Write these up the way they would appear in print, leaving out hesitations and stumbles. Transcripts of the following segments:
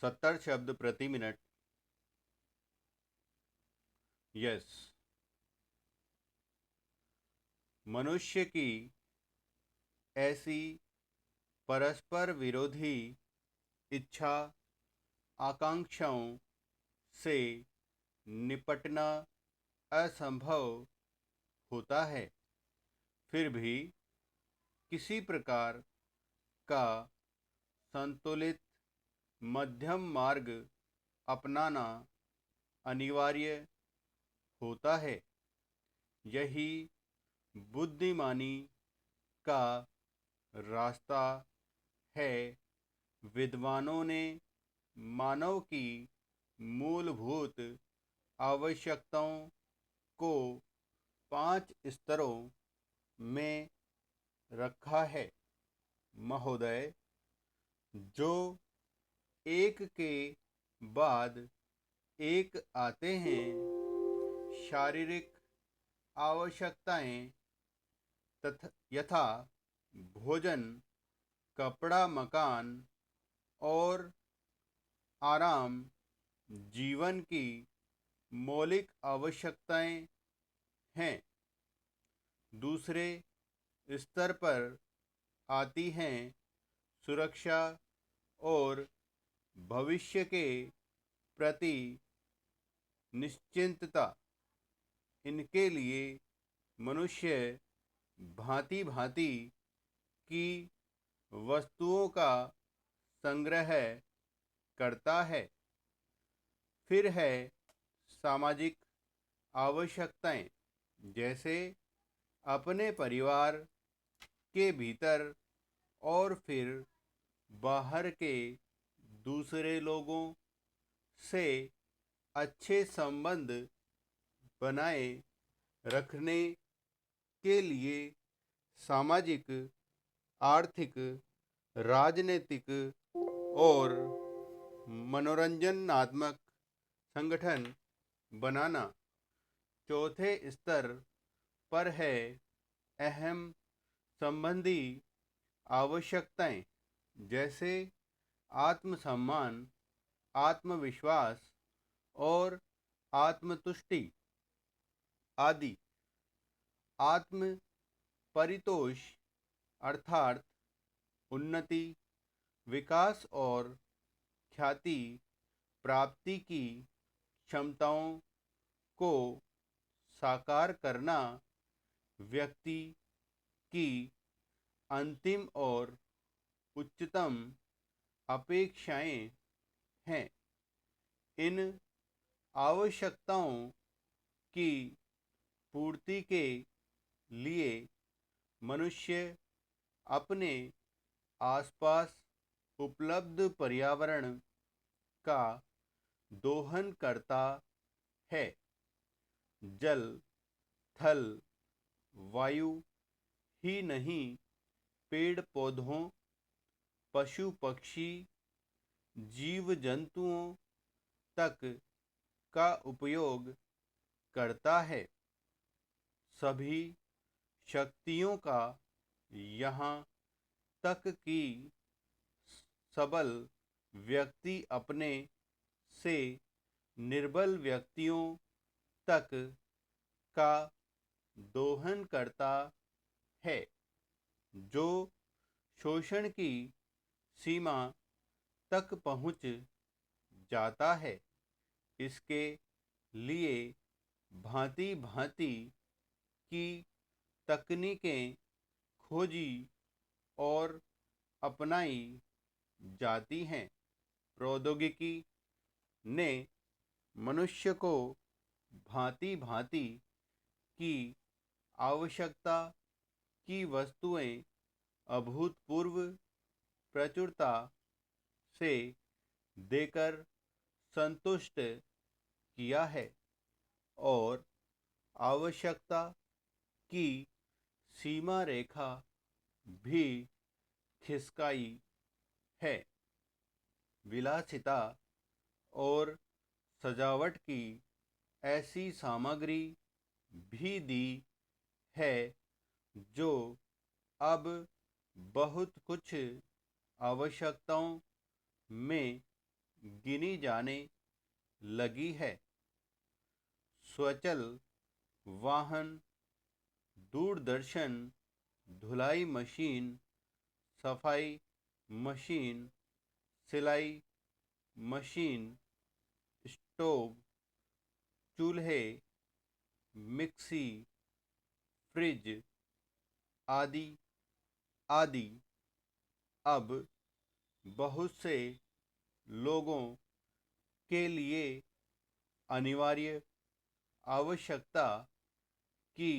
70 शब्द प्रति minute. Yes. मनुष्य की ऐसी परस्पर विरोधी इच्छा आकांक्षाओं से निपटना असंभव होता है। फिर भी किसी प्रकार का संतुलित मध्यम मार्ग अपनाना अनिवार्य होता है। यही बुद्धिमानी का रास्ता है। विद्वानों ने मानव की मूलभूत आवश्यकताओं को 5 स्तरों में रखा है महोदय, जो एक के बाद एक आते हैं। शारीरिक आवश्यकताएं यथा भोजन, कपड़ा, मकान और आराम जीवन की मौलिक आवश्यकताएं हैं। दूसरे स्तर पर आती हैं सुरक्षा और भविष्य के प्रति निश्चिंतता। इनके लिए मनुष्य भांति भांति की वस्तुओं का संग्रह करता है। फिर है सामाजिक आवश्यकताएं, जैसे अपने परिवार के भीतर और फिर बाहर के दूसरे लोगों से अच्छे संबंध बनाए रखने के लिए सामाजिक, आर्थिक, राजनीतिक और मनोरंजनात्मक संगठन बनाना। चौथे स्तर पर है अहम संबंधी आवश्यकताएं, जैसे आत्मसम्मान, आत्मविश्वास और आत्मतुष्टि आदि। आत्म परितोष अर्थात उन्नति, विकास और ख्याति प्राप्ति की क्षमताओं को साकार करना व्यक्ति की अंतिम और उच्चतम अपेक्षाएं हैं। इन आवश्यकताओं की पूर्ति के लिए मनुष्य अपने आसपास उपलब्ध पर्यावरण का दोहन करता है। जल, थल, वायु ही नहीं, पेड़ पौधों, पशु पक्षी, जीव जंतुओं तक का उपयोग करता है। सभी शक्तियों का, यहाँ तक कि सबल व्यक्ति अपने से निर्बल व्यक्तियों तक का दोहन करता है, जो शोषण की सीमा तक पहुँच जाता है। इसके लिए भांति भांति की तकनीकें खोजी और अपनाई जाती हैं। प्रौद्योगिकी ने मनुष्य को भांति भांति की आवश्यकता की वस्तुएं अभूतपूर्व प्रचुरता से देकर संतुष्ट किया है और आवश्यकता की सीमा रेखा भी खिसकाई है। विलासिता और सजावट की ऐसी सामग्री भी दी है जो अब बहुत कुछ आवश्यकताओं में गिनी जाने लगी है। स्वचल वाहन, दूरदर्शन, धुलाई मशीन, सफाई मशीन, सिलाई मशीन, स्टोव, चूल्हे, मिक्सी, फ्रिज आदि आदि अब बहुत से लोगों के लिए अनिवार्य आवश्यकता की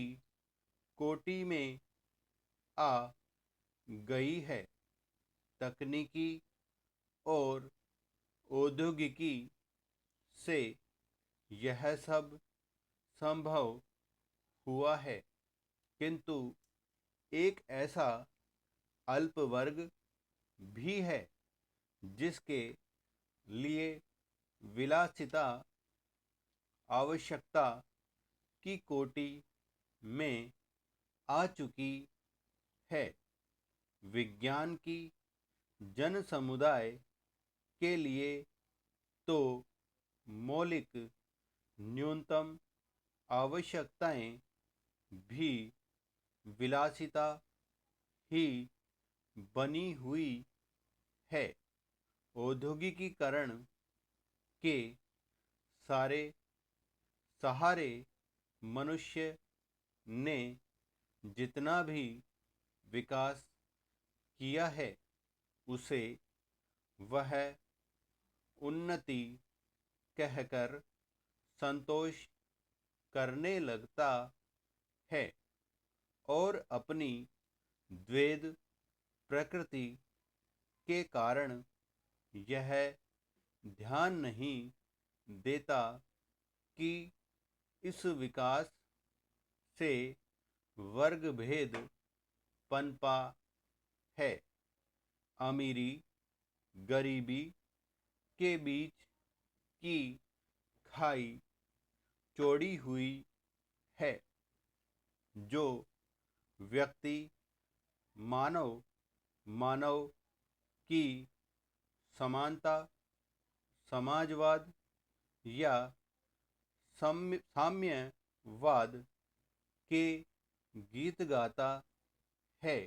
कोटि में आ गई है। तकनीकी और औद्योगिकी से यह सब संभव हुआ है, किंतु एक ऐसा अल्प वर्ग भी है जिसके लिए विलासिता आवश्यकता की कोटि में आ चुकी है। विज्ञान की जन समुदाय के लिए तो मौलिक न्यूनतम आवश्यकताएं भी विलासिता ही बनी हुई है। औद्योगिकीकरण के सारे सहारे मनुष्य ने जितना भी विकास किया है उसे वह उन्नति कहकर संतोष करने लगता है और अपनी द्वैध प्रकृति के कारण यह ध्यान नहीं देता कि इस विकास से वर्ग भेद पनपा है। अमीरी गरीबी के बीच की खाई चौड़ी हुई है। जो व्यक्ति मानव मानव की समानता, समाजवाद या साम्यवाद के गीत गाता है,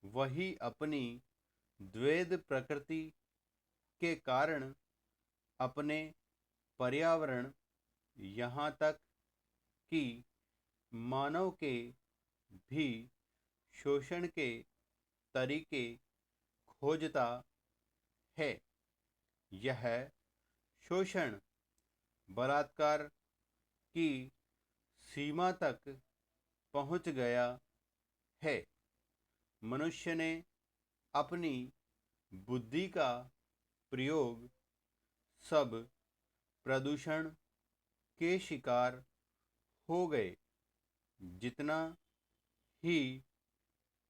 वही अपनी द्वैध प्रकृति के कारण अपने पर्यावरण, यहाँ तक कि मानव के भी शोषण के तरीके खोजता है। यह शोषण बलात्कार की सीमा तक पहुंच गया है। मनुष्य ने अपनी बुद्धि का प्रयोग सब प्रदूषण के शिकार हो गए। जितना ही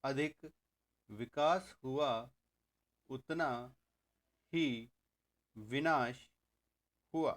अधिक विकास हुआ उतना ही विनाश हुआ।